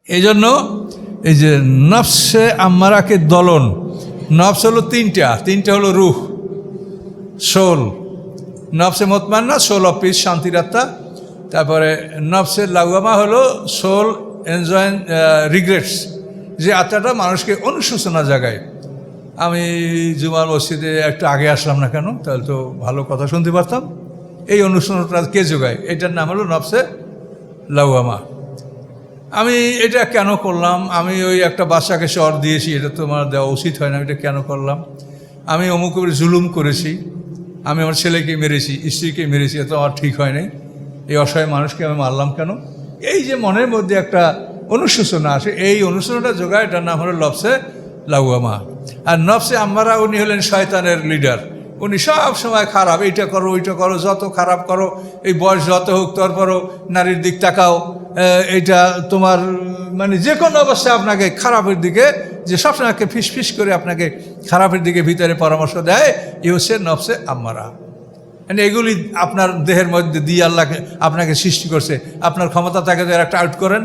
এই জন্য এই যে নফসে আম্মারাকে দলন, নফস হলো তিনটা হলো রুহ, সোল, নফসে মুতমাইন্না সোল অফ পিস, শান্তির আত্মা। তারপরে নফসে লাওয়ামা হলো সোল এনজয় রিগ্রেটস, যে আত্মাটা মানুষকে অনুশোচনা জাগায়। আমি জুমার মসজিদে একটু আগে আসলাম না কেন, তাহলে তো ভালো কথা শুনতে পারতাম। এই অনুশোচনাটা কে যোগায়? এটার নাম হলো নফসে লাওয়ামা। আমি এটা কেন করলাম, আমি ওই একটা বাচ্চাকে শর দিয়েছি, এটা তো আমার দেওয়া উচিত হয় না, এটা কেন করলাম, আমি অমুক করে জুলুম করেছি, আমি আমার ছেলেকে মেরেছি, স্ত্রীকে মেরেছি, এটা আমার ঠিক হয় নাই, এই অসহায় মানুষকে আমি মারলাম কেন। এই যে মনের মধ্যে একটা অনুশোচনা আসে, এই অনুশোচনাটা যোগায়, এটার নাম হলো নফসে লাওয়ামা। আর নফসে আম্মারা উনি হলেন শয়তানের লিডার, উনি সব সময় খারাপ, এইটা করো ওইটা করো, যত খারাপ করো, এই বয়স যত হোক তারপরও নারীর দিক তাকাও, এইটা তোমার মানে যে কোনো অবস্থায় আপনাকে খারাপের দিকে, যে সবসময় ফিস করে আপনাকে খারাপের দিকে ভিতরে পরামর্শ দেয়, এই হচ্ছে নফসে আম্মারা। মানে এগুলি আপনার দেহের মধ্যে দিয়ে আল্লাহকে আপনাকে সৃষ্টি করছে, আপনার ক্ষমতা থাকে তো একটা আউট করেন,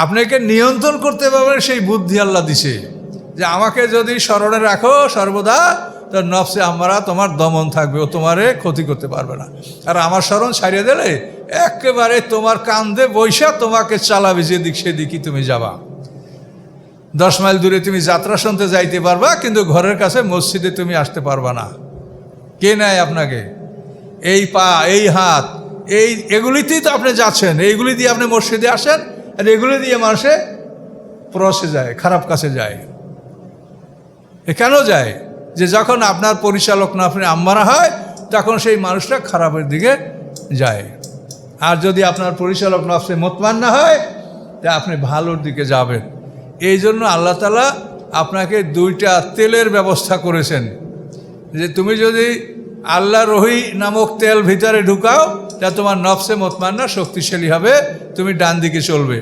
আপনাকে নিয়ন্ত্রণ করতে পারবেন সেই বুদ্ধি আল্লাহ দিছে, যে আমাকে যদি স্মরণে রাখো সর্বদা, তো নফসে আম্মারা তোমার দমন থাকবে, ও তোমারে ক্ষতি করতে পারবে না। আর আমার স্মরণ ছাড়িয়ে দিলে একেবারে তোমার কান্দে বৈশা তোমাকে চালাবে, যেদিক সেদিকই তুমি যাবা। 10 মাইল দূরে তুমি যাত্রা শুনতে যাইতে পারবা, কিন্তু ঘরের কাছে মসজিদে তুমি আসতে পারবা না। কে নেয় আপনাকে? এই পা, এই হাত, এগুলিতেই তো আপনি যাচ্ছেন, এইগুলি দিয়ে আপনি মসজিদে আসেন, আর এগুলি দিয়ে মানুষে প্রসে যায়, খারাপ কাছে যায়। কেন যায়? যে যখন আপনার পরিচালক না আপনি আম্মারা হয়, তখন সেই মানুষটা খারাপের দিকে যায়। আর যদি আপনার পরিচালক নফসে মুতমাইন্না হয়, তা আপনি ভালোর দিকে যাবেন। এই জন্য আল্লাহ তাআলা আপনাকে 2টা তেলের ব্যবস্থা করেছেন, যে তুমি যদি আল্লাহ রহি নামক তেল ভিতরে ঢুকাও, তা তোমার নফসে মুতমাইন্না শক্তিশালী হবে, তুমি ডান দিকে চলবে।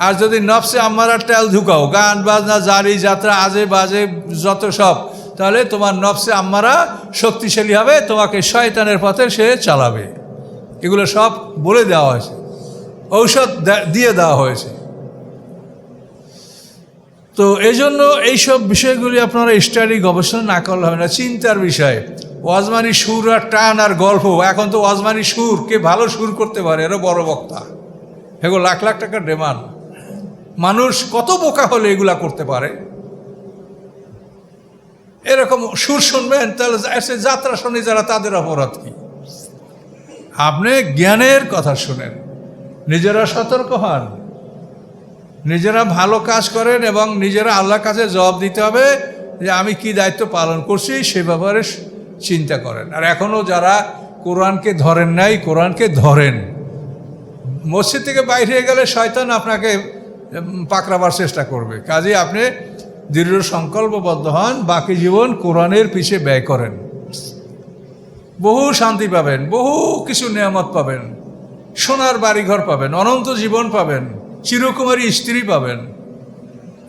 আর যদি নফসে আম্মারার তেল ঢুকাও, গান বাজনা জারি যাত্রা আজে বাজে যত সব, তাহলে তোমার নফসে আম্মারা শক্তিশালী হবে, তোমাকে শয়তানের পথে সে চালাবে। এগুলো সব বলে দেওয়া হয়েছে, ঔষধ দিয়ে দেওয়া হয়েছে। তো এই জন্য এইসব বিষয়গুলি আপনারা স্টাডি গবেষণা না করলে হবে না, চিন্তার বিষয়। ওয়াজমানি সুর আর টান আর গল্প, এখন তো ওয়াজমানি সুর, কে ভালো সুর করতে পারে এরও বড় বক্তা, এগুলো লাখ লাখ টাকার ডিমান্ড। মানুষ কত বোকা হলে এগুলা করতে পারে? এরকম সুর শুনবেন, তাহলে যাত্রা শুনে যারা, তাদের অপরাধ কি? আপনি জ্ঞানের কথা শুনেন, নিজেরা সতর্ক হন, নিজেরা ভালো কাজ করেন, এবং নিজেরা আল্লাহর কাছে জবাব দিতে হবে যে আমি কি দায়িত্ব পালন করছি, সে ব্যাপারে চিন্তা করেন। আর এখনও যারা কোরআনকে ধরেন নাই, কোরআনকে ধরেন। মসজিদ থেকে বাইরে গেলে শয়তান আপনাকে পাকড়াবার চেষ্টা করবে, কাজে আপনি দৃঢ় সংকল্পবদ্ধ হন, বাকি জীবন কোরআনের পিছে ব্যয় করেন, বহু শান্তি পাবেন, বহু কিছু নিয়ামত পাবেন, সোনার বাড়িঘর পাবেন, অনন্ত জীবন পাবেন, চিরকুমারী স্ত্রী পাবেন।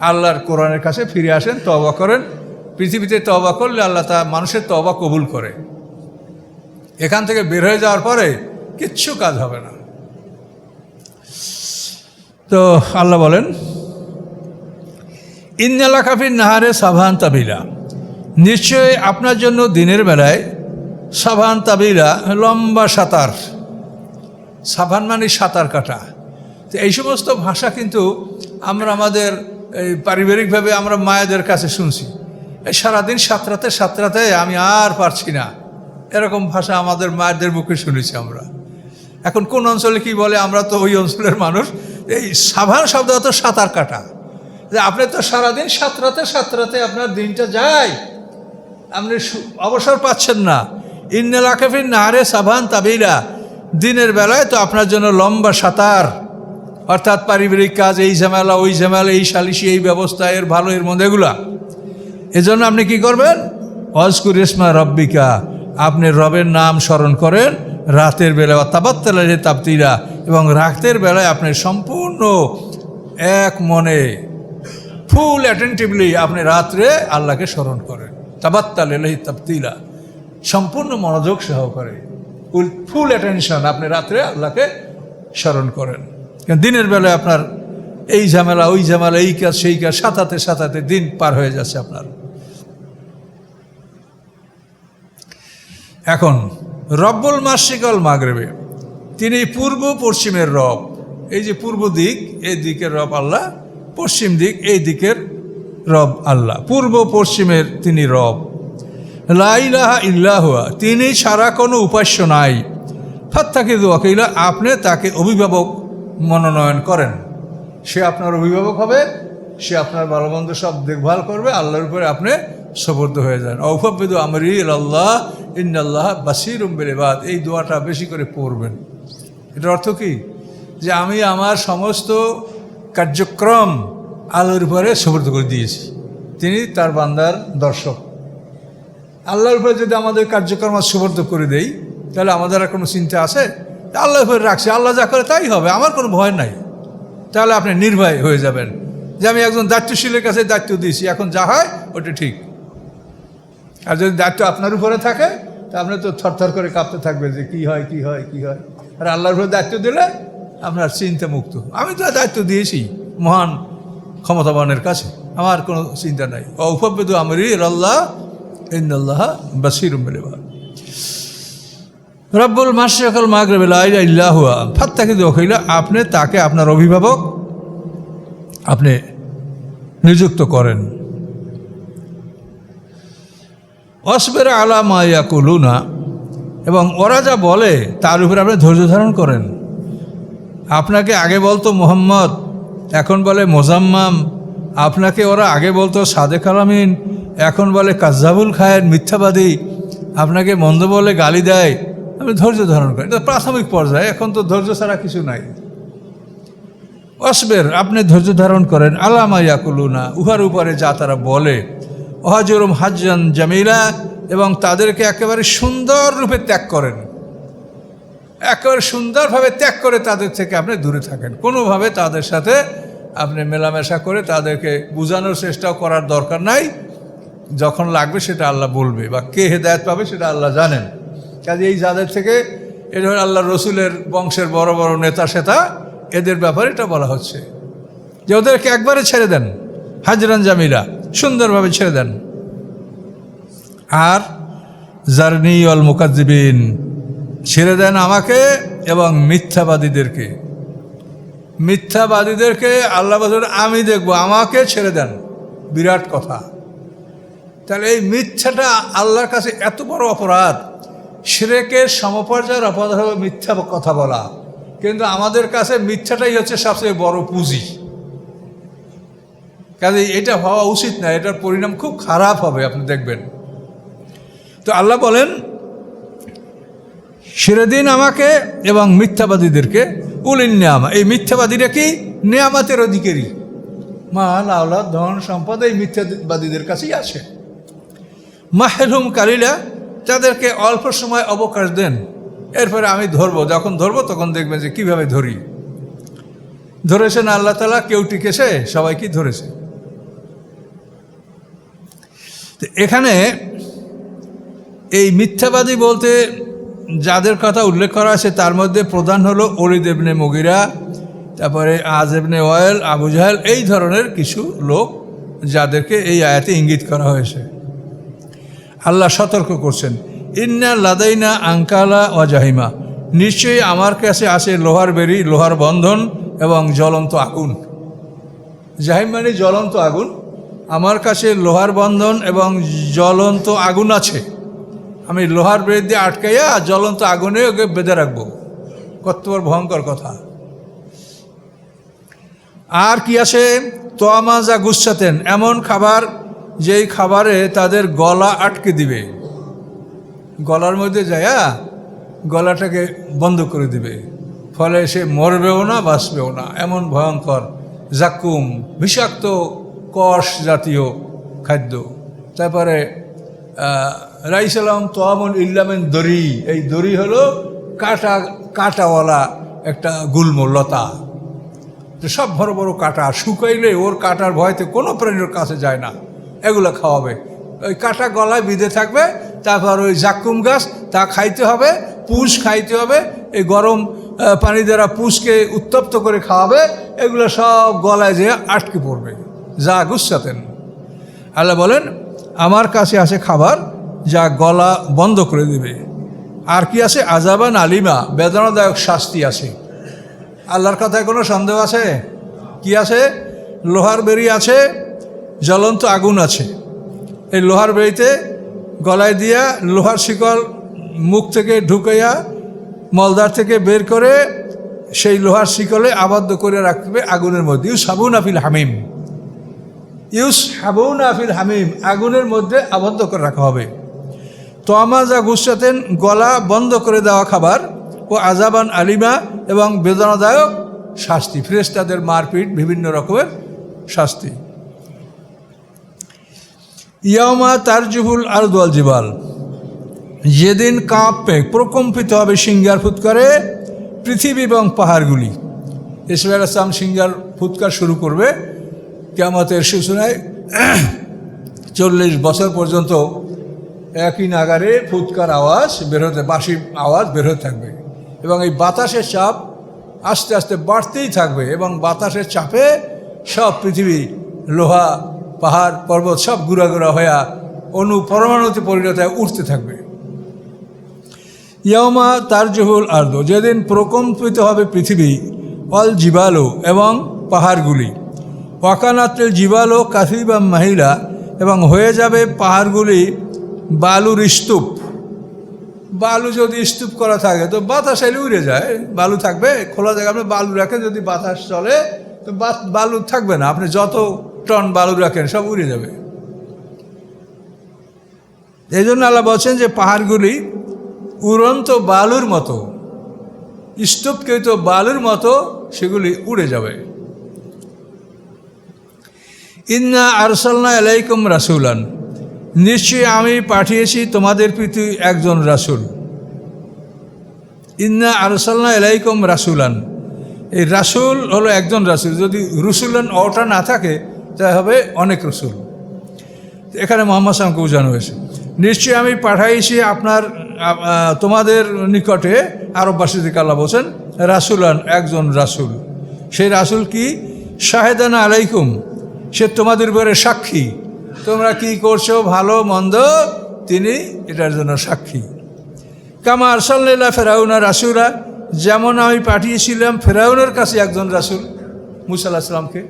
আল্লাহর কোরআনের কাছে ফিরে আসেন, তওবা করেন। পৃথিবীতে তওবা করলে আল্লাহ তা মানুষের তওবা কবুল করে। এখান থেকে বের হয়ে যাওয়ার পরে কিচ্ছু কাজ হবে না। তো আল্লাহ বলেন, ইন্নালা কাফির নাহারে সাভান তাবিলা, নিশ্চয়ই আপনার জন্য দিনের বেলায় সাভান তাবিলা, লম্বা সাঁতার। সাভান মানে সাঁতার কাটা। তো এই সমস্ত ভাষা কিন্তু আমরা আমাদের এই পারিবারিকভাবে আমরা মায়েদের কাছে শুনছি, এই সারাদিন সাঁতরাতে আমি আর পারছি না, এরকম ভাষা আমাদের মায়েদের মুখে শুনেছি আমরা। এখন কোন অঞ্চলে কি বলে, আমরা তো ওই অঞ্চলের মানুষ। এই সাভান শব্দ তো সাঁতার কাটা, যে আপনি তো সারাদিন সাঁতরাতে আপনার দিনটা যায়, আপনি অবসর পাচ্ছেন না। ইন্নাল কাফির নাহারে সাভান তাবিলা, দিনের বেলায় তো আপনার জন্য লম্বা সাঁতার, অর্থাৎ পারিবারিক কাজ, এই ঝামেলা ওই ঝামেলা, এই সালিশি, এই ব্যবস্থা, এর ভালো এর মন্দ, এগুলা। এজন্য আপনি কি করবেন? ওয়াজকুর ইসমা রব্বিকা, আপনি রবের নাম স্মরণ করেন রাতের বেলা, তাবাত্তালা তাবতিলা, এবং রাতের বেলায় আপনি সম্পূর্ণ এক মনে ফুল অ্যাটেন্টিভলি আপনি রাত্রে আল্লাহকে স্মরণ করেন। তাবাত্তালা তাবতিলা, সম্পূর্ণ মনোযোগ সহকারে, ফুল অ্যাটেনশন আপনি রাত্রে আল্লাহকে স্মরণ করেন। দিনের বেলায় আপনার এই ঝামেলা ওই ঝামেলা, এই কাজ সেই কাজ, সাথে সাথে দিন পার হয়ে যাচ্ছে আপনার। এখন রব্বুল মাশরিকল মাগরিবে, তিনি পূর্ব পশ্চিমের রব। এই যে পূর্ব দিক, এই দিকের রব আল্লাহ, পশ্চিম দিক এই দিকের রব আল্লাহ, পূর্ব পশ্চিমের তিনি রব। লা ইলাহা ইল্লা হুয়া, তিনি ছাড়া কোনো উপাস্য নাই। ফাত্তাখিযু ওয়াকিলা, আপনি তাকে অভিভাবক মনোনয়ন করেন। সে আপনার অভিভাবক হবে, সে আপনার ভালো মন্দ সব দেখভাল করবে। আল্লাহর উপরে আপনি সুপর্দ হয়ে যান। আউফাবিদু আমরি ইলাল্লাহ ইন্নাল্লাহ বাসীরুম বিল ইবাদ, এই দোয়াটা বেশি করে পড়বেন। এটার অর্থ কি? যে আমি আমার সমস্ত কার্যক্রম আল্লাহর উপরে সুপর্দ করে দিয়েছি, তিনি তার বান্দার দর্শক। আল্লাহর উপরে যদি আমাদের কার্যক্রম সুপর্দ করে দেই, তাহলে আমাদের আর কোনো চিন্তা আছে? আল্লাহর উপরে রাখছি, আল্লাহ যা করে তাই হবে, আমার কোনো ভয় নাই। তাহলে আপনি নির্ভয় হয়ে যাবেন যে আমি একজন দায়িত্বশীলের কাছে দায়িত্ব দিয়েছি, এখন যা হয় ওটা ঠিক। আর যদি দায়িত্ব আপনার উপরে থাকে, তা আপনি তো থরথর করে কাঁপতে থাকবে যে কি হয় কি হয় কি হয়। আর আল্লাহর উপরে দায়িত্ব দিলে আপনার চিন্তা মুক্ত। আমি তো দায়িত্ব দিয়েছি মহান ক্ষমতাবানের কাছে, আমার কোনো চিন্তা নাই। আউফাবিদু আমরি ইলাল্লাহ ইন্নাল্লাহ বাসীরুম বিল ইবাদ। রব্বুল মাশরিকল মাগরিব লা ইলাহা ইল্লা হুয়া ফাত্তাখিযু ওয়াকিলা, আপনি তাকে আপনার অভিভাবক আপনি নিযুক্ত করেন। অসবির আলা মা ইয়াকুলুনা, এবং ওরা যা বলে তার উপরে আপনি ধৈর্য ধারণ করেন। আপনাকে আগে বলতো মোহাম্মদ, এখন বলে মোজাম্মাম। আপনাকে ওরা আগে বলতো সাদেক আলামিন, এখন বলে কাজ্জাবুল খায়ের, মিথ্যাবাদী। আপনাকে মন্দ বলে গালি দেয়, আপনি ধৈর্য ধারণ করেন। এটা প্রাথমিক পর্যায়ে, এখন তো ধৈর্য ছাড়া কিছু নাই। অসবের, আপনি ধৈর্য ধারণ করেন। আলা মা ইয়াকুলুনা, উহার উপরে যা তারা বলে। ওয়াহজুরহুম হাজরান জামিলা, এবং তাদেরকে একেবারে সুন্দর রূপে ত্যাগ করেন। একেবারে সুন্দরভাবে ত্যাগ করে তাদের থেকে আপনি দূরে থাকেন। কোনোভাবে তাদের সাথে আপনি মেলামেশা করে তাদেরকে বোঝানোর চেষ্টাও করার দরকার নাই। যখন লাগবে সেটা আল্লাহ বলবে, বা কে হেদায়েত পাবে সেটা আল্লাহ জানেন। কাজে এই যাদের থেকে এটা আল্লাহ রসুলের বংশের বড় বড় নেতা সেতা, এদের ব্যাপারে এটা বলা হচ্ছে যে ওদেরকে একবারে ছেড়ে দেন, হাজরান জামিলা, সুন্দরভাবে ছেড়ে দেন। আর জারনি ওয়াল মুকাজ্জিবিন, ছেড়ে দেন আমাকে এবং মিথ্যাবাদীদেরকে। মিথ্যাবাদীদেরকে আল্লাহ বলেন আমি দেখব, আমাকে ছেড়ে দেন। বিরাট কথা। তাহলে এই মিথ্যাটা আল্লাহর কাছে এত বড় অপরাধ। শিরকের সমপর্যায়ের অপরাধ হবে মিথ্যা কথা বলা, কিন্তু আমাদের কাছে মিথ্যাটাই হচ্ছে সবচেয়ে বড় পুঁজি। কাজে এটা হওয়া উচিত না, এটার পরিণাম খুব খারাপ হবে, আপনি দেখবেন। তো আল্লাহ বলেন ছেড়ে দিন আমাকে এবং মিথ্যাবাদীদেরকে। উলিন নিয়ামা, এই মিথ্যাবাদীরা কি? নিয়ামতের অধিকারী, মাল আওলাদ ধন সম্পদ এই মিথ্যাবাদীদের কাছেই আছে। মাহরুম কালিলা, তাদেরকে অল্প সময় অবকাশ দেন, এরপরে আমি ধরবো। যখন ধরবো তখন দেখবেন যে কীভাবে ধরি। ধরেছেন আল্লাহ তাআলা, কেউ টিকেছে? সবাইকেই ধরেছে। তো এখানে এই মিথ্যাবাদী বলতে যাদের কথা উল্লেখ করা আছে তার মধ্যে প্রধান হলো ওলিদ ইবনে মুগিরা, তারপরে আজ ইবনে ওয়াইল, আবু জাহেল, এই ধরনের কিছু লোক যাদেরকে এই আয়াতে ইঙ্গিত করা হয়েছে। আল্লাহ সতর্ক করছেন, ইন্না লাদাইনা আঙ্কালা ওয়া জাহিমা, নিশ্চয়ই আমার কাছে আছে লোহার বেরি, লোহার বন্ধন এবং জ্বলন্ত আগুন। জাহিম মানে জ্বলন্ত আগুন। আমার কাছে লোহার বন্ধন এবং জ্বলন্ত আগুন আছে। আমি লোহার বেরি দিয়ে আটকাইয়া জ্বলন্ত আগুনে ওকে বেঁধে রাখবো। কত বড় ভয়ঙ্কর কথা। আর কি আছে? তোয়ামাজা গুচ্ছাতেন, এমন খাবার যেই খাবারে তাদের গলা আটকে দিবে, গলার মধ্যে যায়া গলাটাকে বন্ধ করে দিবে, ফলে সে মরবেও না বাঁচবেও না, এমন ভয়ঙ্কর জাকুম, বিষাক্ত কষ জাতীয় খাদ্য। তারপরে রাইসালাম তোয়ামুল ইল্লামেন দড়ি, এই দড়ি হলো কাঁটাওয়ালা একটা গুল্ম লতা, সব বড় বড় কাঁটা, শুকাইলে ওর কাঁটার ভয়তে কোনো প্রাণীর কাছে যায় না, এগুলো খাওয়াবে। ওই কাঁটা গলায় বিঁধে থাকবে, তারপর ওই জাক্কুম গাছ তা খাইতে হবে, পুষ খাইতে হবে। এই গরম পানি দ্বারা পুষকে উত্তপ্ত করে খাওয়াবে, এগুলো সব গলায় যেয়ে আটকে পড়বে। যা গুসাতেন, আল্লাহ বলেন আমার কাছে আছে খাবার যা গলা বন্ধ করে দেবে। আর কি আছে? আযাবান আলিমা, বেদনাদায়ক শাস্তি আছে। আল্লাহর কথায় কোনো সন্দেহ আছে? কি আছে? লোহার বেড়ি আছে, জ্বলন্ত আগুন আছে। এই লোহার বেড়িতে গলায় দিয়া লোহার শিকল মুখ থেকে ঢুকাইয়া মলদার থেকে বের করে সেই লোহার শিকলে আবদ্ধ করে রাখবে আগুনের মধ্যে। ইউসহাবুনা ফিল হামিম, ইউসহাবুনা ফিল হামিম, আগুনের মধ্যে আবদ্ধ করে রাখা হবে। তোয়ামাজা গুসাতেন, গলা বন্ধ করে দেওয়া খাবার, ও আযাবান আলিমা, এবং বেদনাদায়ক শাস্তি, ফেরেশতাদের মারপিট, বিভিন্ন রকমের শাস্তি। ইয়ামা তারজুফুল আরদু ওয়াল জিবাল, যেদিন কাঁপবে, প্রকম্পিত হবে, সিঙ্গার ফুৎকারে পৃথিবী এবং পাহাড়গুলি। ঈসা আলাইহিস সালাম সিঙ্গার ফুৎকার শুরু করবে কিয়ামতের সূচনায়। 40 বছর পর্যন্ত একই নাগারে ফুৎকার আওয়াজ বেরোতে, বাঁশি আওয়াজ বেরোতে থাকবে, এবং এই বাতাসের চাপ আস্তে আস্তে বাড়তেই থাকবে, এবং বাতাসের চাপে সব পৃথিবী, লোহা, পাহাড়, পর্বত সব গুঁড়া গুঁড়া হয়ে পরমাণুতে পরিণত হয়ে উঠতে থাকবে। ইয়ামা তারজুফুল আরদু, যেদিন প্রকম্পিত হবে পৃথিবী, অল জিবালো, এবং পাহাড়গুলি, ওয়াকানাতুল জিবালো কাসিবা মাহিলা, এবং হয়ে যাবে পাহাড়গুলি বালুর স্তূপ। বালু যদি স্তূপ করা থাকে তো বাতাস এলে উড়ে যায়, বালু থাকবে খোলা জায়গা। আপনি বালু রাখেন, যদি বাতাস চলে তো বালু থাকবে না, আপনি যত টন বালু রাখেন সব উড়ে যাবে। এই জন্য আল্লাহ বলছেন যে পাহাড়গুলি উড়ন্ত বালুর মতো, স্তূপকৃত বালুর মতো সেগুলি উড়ে যাবে। ইন্না আরসালনা আলাইকুম রাসূলান, নিশ্চয়ই আমি পাঠিয়েছি তোমাদের প্রতি একজন রাসূল। ইন্না আরসালনা আলাইকুম রাসূলান, এই রাসূল হলো একজন রাসূল। যদি রসুলান অটা না থাকে তাই হবে অনেক রসুল। এখানে মুহাম্মদ সাল্লাল্লাহু আলাইহি ওয়াসাল্লামকে বোঝানো হয়েছে, নিশ্চয়ই আমি পাঠাইছি তোমাদের নিকটে, আরববাসীদেরকে আল্লাহ বলছেন রাসূলান, একজন রাসূল। সেই রাসূল কি? শাহেদানা আলাইকুম, সে তোমাদের উপরে সাক্ষী, তোমরা কি করছো ভালো মন্দ, তিনি এটার জন্য সাক্ষী। কামা আরসালনা ইলা ফিরআউনা রাসূলা, যেমন আমি পাঠিয়েছিলাম ফেরাউনের কাছে একজন রাসূল, মূসা আলাইহিস সালামকে।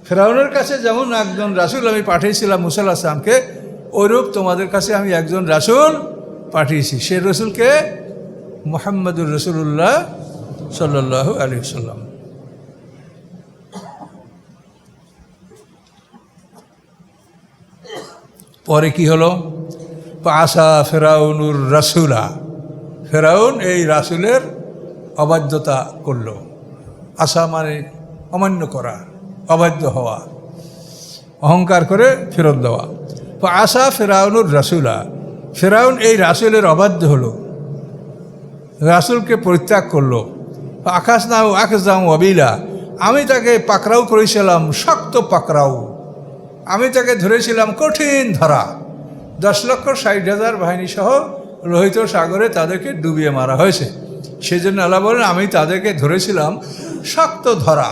ফেরাউনের কাছে যেমন একজন রাসূল আমি পাঠিয়েছিলাম মূসা আলাইহিস সালামকে, ওইরূপ তোমাদের কাছে আমি একজন রাসূল পাঠিয়েছি। সে রাসূলকে মুহাম্মদুর রাসূলুল্লাহ সাল্লাল্লাহু আলাইহি ওয়াসাল্লাম। পরে কি হলো? আসা ফেরাউনুর রাসূলা, ফেরাউন এই রাসূলের অবাধ্যতা করল। আসা মানে অমান্য করা, অবাধ্য হওয়া, অহংকার করে ফেরত দেওয়া। আসা ফেরাউনুর রাসূলা, ফেরাউন এই রাসূলের অবাধ্য হলো, রাসূলকে পরিত্যাগ করলো। আকাশ নাও আকাশাম ওয়াবিলা, আমি তাকে পাকড়াও করেছিলাম, শক্ত পাকড়াও, আমি তাকে ধরেছিলাম কঠিন ধরা। 10,60,000 বাহিনী সহ লোহিত সাগরে তাদেরকে ডুবিয়ে মারা হয়েছে। সেই জন্য আল্লাহ বলেন আমি তাদেরকে ধরেছিলাম শক্ত ধরা,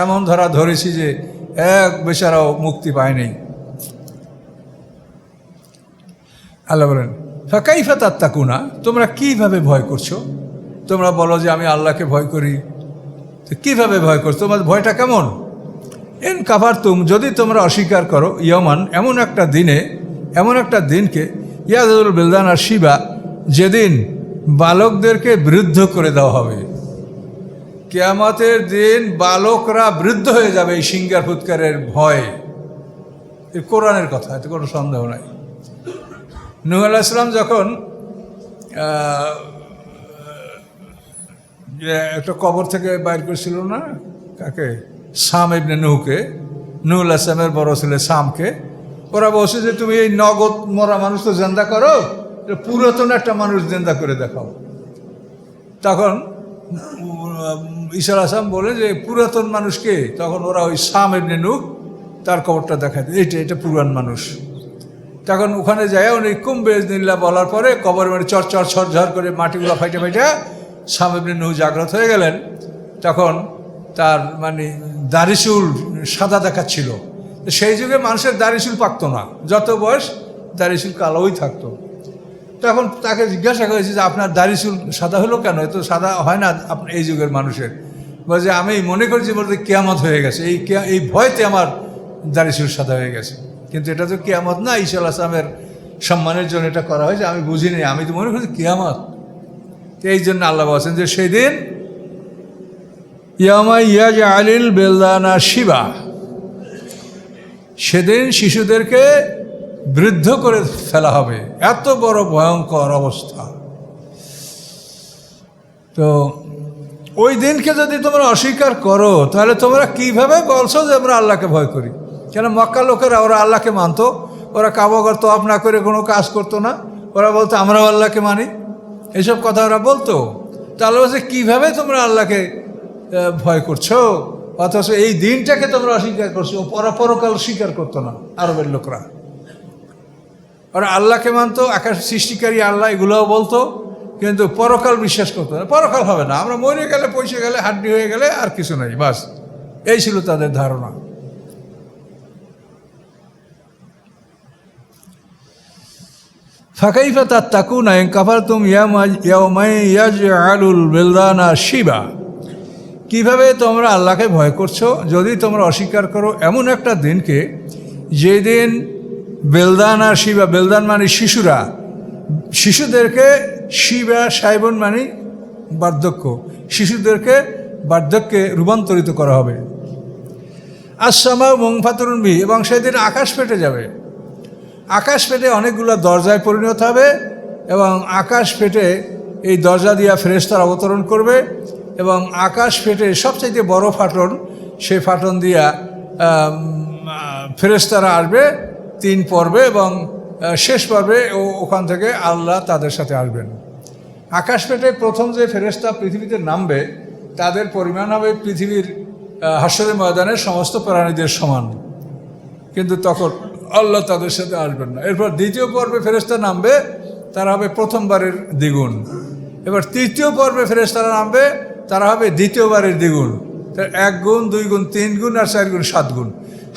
এমন ধরা ধরেছি যে এক বেচারাও মুক্তি পায়নি। আল্লাহ বলেন ফাকাইফা তাত্তাকুনা, তোমরা কীভাবে ভয় করছো? তোমরা বলো যে আমি আল্লাহকে ভয় করি, তো কীভাবে ভয় করছো? তোমার ভয়টা কেমন? এন কাফারতুম, যদি তোমরা অস্বীকার করো, ইয়মান, এমন একটা দিনে, এমন একটা দিনকে, ইয়াদুল বিলদান আর শিবা, যেদিন বালকদেরকে বৃদ্ধ করে দেওয়া হবে। কিয়ামতের দিন বালকরা বৃদ্ধ হয়ে যাবে এই সিঙ্গার ফুৎকারের ভয়ে। এই কোরআনের কথা, এতে কোনো সন্দেহ নাই। নূহ আলাইহিস সালাম যখন একটা কবর থেকে বাইর করেছিল না, কাকে? সাম ইবনে নূহকে, নূহ আলাইহিস সালামের বড় ছেলে সামকে। ওরা বলছে যে তুমি এই নগদ মরা মানুষ তো জিন্দা করো, পুরাতন একটা মানুষ জিন্দা করে দেখাও। তখন ঈসা আলাইহিস সালাম বলে যে পুরাতন মানুষকে, তখন ওরা ওই সাম ইবনে নূহ তার কবরটা দেখায়, এটা পুরান মানুষ। তখন ওখানে যায় উনি কুম্বে নিল্লা বলার পরে কবর মানে চর ঝর করে মাটিগুলো ফাইটে সাম ইবনে নূহ জাগ্রত হয়ে গেলেন, তখন তার মানে দাড়ি-চুল সাদা দেখাচ্ছিল। সেই যুগে মানুষের দাড়ি-চুল পাকতো না, যত বয়স দাড়ি-চুল কালোই থাকতো। তখন তাকে জিজ্ঞাসা করেছে যে আপনার দাড়ি-চুল সাদা হলো কেন? এত সাদা হয় না এই যুগের মানুষের। বলছে আমি মনে করছি বলতে কিয়ামত হয়ে গেছে, এই ভয়তে আমার দাড়ি-চুল সাদা হয়ে গেছে। কিন্তু এটা তো কিয়ামত না, ঈসা আলাইহিস সালামের সম্মানের জন্য এটা করা হয়েছে, আমি বুঝিনি, আমি তো মনে করছি কিয়ামত। এই জন্য আল্লাহ বলছেন যে সেই দিন ইয়ামা ইয়াজআলুল বিলদানা শিবা, সেদিন শিশুদেরকে বৃদ্ধ করে ফেলা হবে। এত বড় ভয়ঙ্কর অবস্থা। তো ওই দিনকে যদি তোমরা অস্বীকার করো, তাহলে তোমরা কিভাবে বলছো যে আমরা আল্লাহকে ভয় করি? কেন মক্কা লোকেরা ওরা আল্লাহকে মানতো, ওরা কাবাঘর তওয়াফ না করে কোনো কাজ করতো না, ওরা বলতো আমরাও আল্লাহকে মানি, এইসব কথা ওরা বলতো। তাহলে বলছে কীভাবে তোমরা আল্লাহকে ভয় করছো, অথচ এই দিনটাকে তোমরা অস্বীকার করছো। ওরা পরকাল স্বীকার করতো না আরবের লোকরা, ওরা আল্লাহকে মানতো, আকাশ সৃষ্টিকারী আল্লাহ এগুলোও বলতো, কিন্তু পরকাল বিশ্বাস করতো না। পরকাল হবে না, আমরা মরে গেলে পয়সে গেলে হাড্ডি হয়ে গেলে আর কিছু নাই, বাস। এই ছিল তাদের ধারণা। ফাকাইফা তাত্তাকুনা ইন কাফারতুম ইয়াওমা ইয়াজআলুল বিলদানা শিবা, কিভাবে তোমরা আল্লাহকে ভয় করছো যদি তোমরা অস্বীকার করো এমন একটা দিনকে, যেদিন বেলদানা শিবা, বেলদান মানে শিশুরা, শিশুদেরকে শিবা সাইবন মানে বার্ধক্য, শিশুদেরকে বার্ধক্যে রূপান্তরিত করা হবে। আসসামা মুনফাতিরুন বিহি, এবং সেদিন আকাশ ফেটে যাবে। আকাশ ফেটে অনেকগুলো দরজায় পরিণত হবে, এবং আকাশ ফেটে এই দরজা দিয়া ফেরেশতারা অবতরণ করবে, এবং আকাশ ফেটে সবচাইতে বড় ফাটন, সেই ফাটন দিয়া ফেরেশতারা আসবে 3 পর্বে, এবং শেষ পর্বে ওখান থেকে আল্লাহ তাদের সাথে আসবেন। আকাশ ফেটে প্রথম যে ফেরেশতা পৃথিবীতে নামবে, তাদের পরিমাণ হবে পৃথিবীর হাশরের ময়দানের সমস্ত প্রাণীদের সমান, কিন্তু তখন আল্লাহ তাদের সাথে আসবেন না। এরপর দ্বিতীয় পর্বে ফেরেশতা নামবে, তারা হবে প্রথমবারের দ্বিগুণ। এবার তৃতীয় পর্বে ফেরেশতারা নামবে, তারা হবে দ্বিতীয়বারের দ্বিগুণ। 1 গুণ, 2 গুণ, 3 গুণ, আর 4 গুণ, 7 গুণ।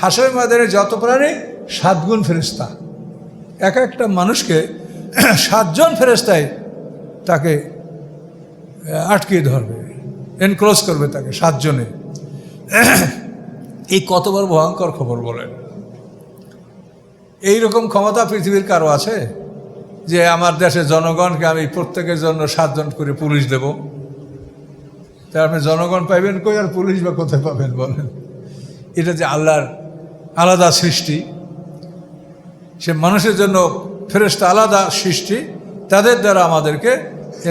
হাশরের ময়দানে যত প্রাণী 7 গুণ ফেরেশতা। এক একটা মানুষকে 7 জন ফেরেশতায় তাকে আটকিয়ে ধরবে, এনক্লোজ করবে তাকে 7 জনে। এই কত বড় ভয়ঙ্কর খবর বলেন। এইরকম ক্ষমতা পৃথিবীর কারো আছে যে আমার দেশের জনগণকে আমি প্রত্যেকের জন্য 7 জন করে পুলিশ দেব? তাই আপনি জনগণ পাইবেন কই, আর পুলিশ বা কোথায় পাবেন বলেন? এটা যে আল্লাহর আলাদা সৃষ্টি, সে মানুষের জন্য ফেরেশতা আলাদা সৃষ্টি, তাদের দ্বারা আমাদেরকে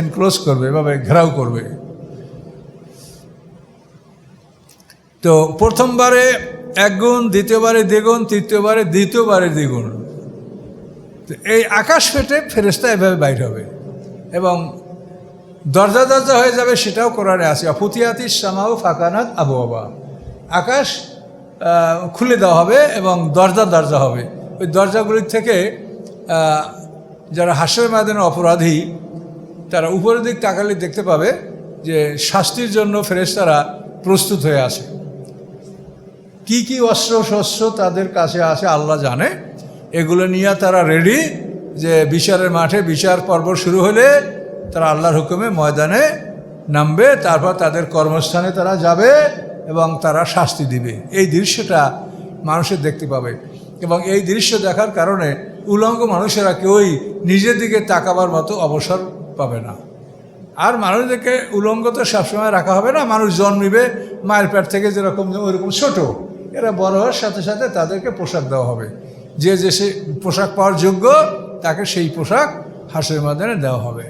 এনক্লোজ করবে, এভাবে ঘেরাও করবে। তো প্রথমবারে 1 গুণ, দ্বিতীয়বারে দ্বিগুণ, তৃতীয়বারে দ্বিগুণ। তো এই আকাশ ফেটে ফেরেশতা এভাবে বাইর হবে, এবং দরজা দরজা হয়ে যাবে, সেটাও কোরআনে আছে। ফুতিহাতিস সামাউ ফাকানাত আবওয়াবা, আকাশ খুলে দেওয়া হবে এবং দরজা দরজা হবে। ওই দরজাগুলির থেকে যারা হাশরের ময়দানের অপরাধী, তারা উপরের দিক তাকালে দেখতে পাবে যে শাস্তির জন্য ফেরেশতারা প্রস্তুত হয়ে আছে। কি কি অস্ত্র শস্ত্র তাদের কাছে আছে আল্লাহ জানে, এগুলো নিয়ে তারা রেডি, যে বিচারের মাঠে বিচার পর্ব শুরু হলে তারা আল্লাহর হুকুমে ময়দানে নামবে, তারপর তাদের কর্মস্থানে তারা যাবে এবং তারা শাস্তি দিবে। এই দৃশ্যটা মানুষের দেখতে পাবে, এবং এই দৃশ্য দেখার কারণে উলঙ্গ মানুষেরা কেউই নিজের দিকে তাকাবার মতো অবসর পাবে না। আর মানুষদেরকে উলঙ্গ তো সবসময় রাখা হবে না, মানুষ জন্মিবে মায়ের পেট থেকে যেরকম ওইরকম ছোট, এরা বড় হওয়ার সাথে সাথে তাদেরকে পোশাক দেওয়া হবে। যে যে সে পোশাক পাওয়ার যোগ্য তাকে সেই পোশাক হাসরের ময়দানে দেওয়া হবে,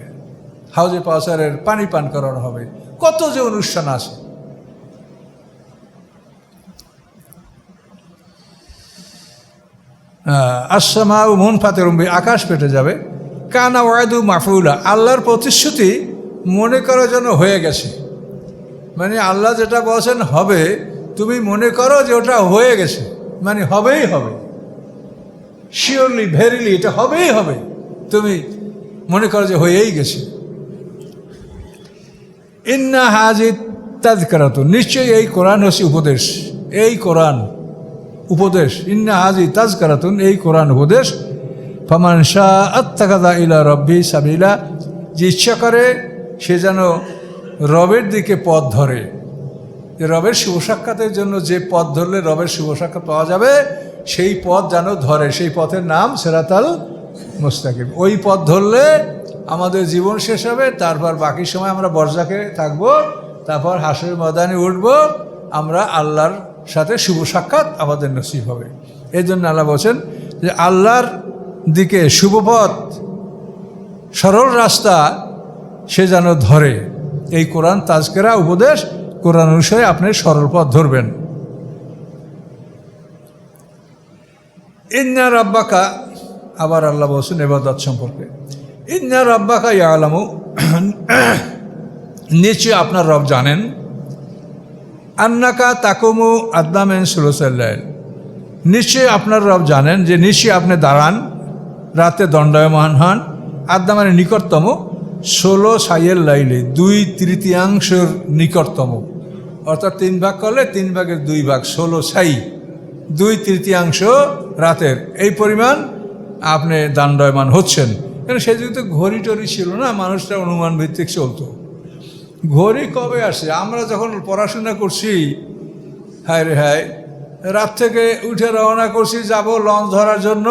হাউজে কাউসারের পানি পান করানো হবে, কত যে অনুষ্ঠান আছে। আসসামা মুনফাতিরুন বিহি, আকাশ ফেটে যাবে। কানা ওয়াদু মাফউলা, আল্লাহর প্রতিশ্রুতি মনে করার জন্য হয়ে গেছে। মানে আল্লাহ যেটা বলছেন হবে, তুমি মনে করো যে ওটা হয়ে গেছে, মানে হবেই হবে, শিওরলি ভেরিলি এটা হবেই হবে, তুমি মনে করো যে হয়েই গেছে। ইন্না হাজি তাজকারাতুন, নিশ্চয়ই এই কোরআন হচ্ছে উপদেশ। এই কোরআন উপদেশ, ইন্না হাজি তাজকারাতুন, এই কোরআন উপদেশ। ফামান শাআ আত্তাখাযা ইলা রাব্বি সাবিলা, যে ইচ্ছা করে সে যেন রবের দিকে পথ ধরে। যে রবের শুভ সাক্ষাতের জন্য যে পথ ধরলে রবের শুভ সাক্ষাৎ পাওয়া যাবে, সেই পথ যেন ধরে। সেই পথের নাম সিরাতাল মুস্তাকিম। ওই পথ ধরলে আমাদের জীবন শেষ হবে, তারপর বাকি সময় আমরা বরজাকে থাকবো, তারপর হাসরের ময়দানে উঠব, আমরা আল্লাহর সাথে শুভ সাক্ষাৎ আমাদের নসিব হবে। এই জন্য আল্লাহ বলছেন যে আল্লাহর দিকে শুভ পথ, সরল রাস্তা সে যেন ধরে। এই কোরআন তাজকেরা উপদেশ, কোরআন অনুসারে আপনি সরল পথ ধরবেন। ইন্না রাব্বাকা, আবার আল্লাহ বলছেন ইবাদত সম্পর্কে, ইন্না রাব্বাকা ইয়ালামু, নিশ্চয় আপনার রব জানেন, আন্নাকা তাকুমু আদনা মিন সুলুসাল লাইল, নিশ্চয় আপনার রব জানেন যে নিশ্চয় আপনি দাঁড়ান, রাতে দণ্ডায়মান হন, আদনা মানে নিকটতম, 16 সাইয়ের লাইলে, 2/3 নিকটতম, অর্থাৎ 3 ভাগ করলে 3 ভাগের 2 ভাগ, 16 সাই, 2/3 রাতের, এই পরিমাণ আপনি দণ্ডায়মান হচ্ছেন। কেন সেই যুগে তো ঘড়ি টড়ি ছিল না, মানুষটা অনুমান ভিত্তিক চলতো। ঘড়ি কবে আসে? আমরা যখন পড়াশোনা করছি, হায় রে হায়, রাত থেকে উঠে রওনা করছি, যাব লঞ্চ ধরার জন্য,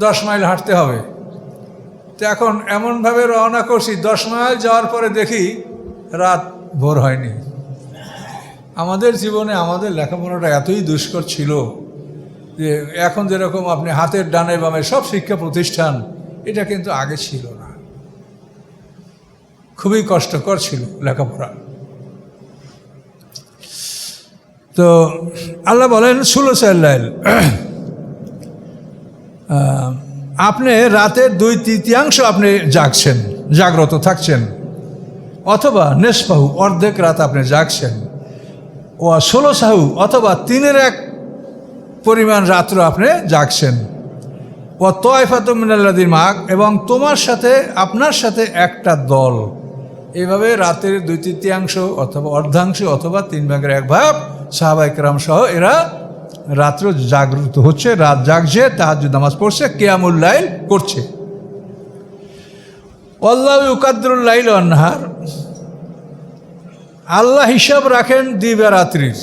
10 মাইল হাঁটতে হবে। তো এখন এমনভাবে রওনা করছি, 10 মাইল যাওয়ার পরে দেখি রাত ভোর হয়নি। আমাদের জীবনে আমাদের লেখাপড়াটা এতই দুষ্কর ছিল যে এখন যেরকম আপনি হাতের ডানে বামে সব শিক্ষা প্রতিষ্ঠান, এটা কিন্তু আগে ছিল না। খুবই কষ্টকর ছিল লেখাপড়া। তো আল্লাহ বলেন সুলুসাল লাইল, আপনি রাতের 2/3 আপনি জাগছেন, জাগ্রত থাকছেন, অথবা নেসফাহু, অর্ধেক রাত আপনি জাগছেন, ও 16 সাহু, অথবা 3/1 পরিমাণ রাত্র আপনি জাগছেন, ও তয়ফাতুম মিনাল্লাযিনা মাআক, এবং তোমার সাথে আপনার সাথে একটা দল। এইভাবে রাতের 2/3 অথবা অর্ধাংশ অথবা 3 ভাগের 1 ভাগ সাহাবায়ে কেরাম সহ এরা রাত্র জাগ্রত হচ্ছে, রাত জাগছে, তাহাজ্জুদ নামাজ পড়ছে, কিয়ামুল লাইল করছে। আল্লাহু ইউকাদ্দিরুল লাইল ওয়ান নাহার, আল্লাহ হিসাব রাখেন দিবারাত্রির।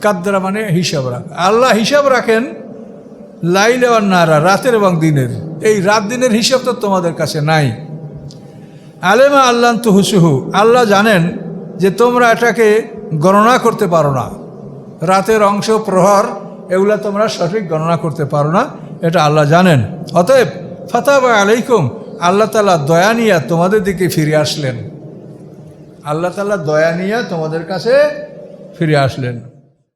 কাদ্রা মানে হিসাব রাখ, আল্লাহ হিসাব রাখেন লাইল ওয়ান নাহার, রাতের এবং দিনের। এই রাত দিনের হিসাব তো তোমাদের কাছে নাই। আলেমা আল্লাহ তুহুসুহু, আল্লাহ জানেন যে তোমরা এটাকে গণনা করতে পারো না, রাতের অংশ প্রহর এগুলো তোমরা সঠিক গণনা করতে পারো না, এটা আল্লাহ জানেন। অতএব ফাতাবা আলাইকুম, আল্লাহ তাআলা দয়া নিয়া তোমাদের দিকে ফিরে আসলেন, আল্লাহ তাআলা দয়া নিয়া তোমাদের কাছে ফিরে আসলেন।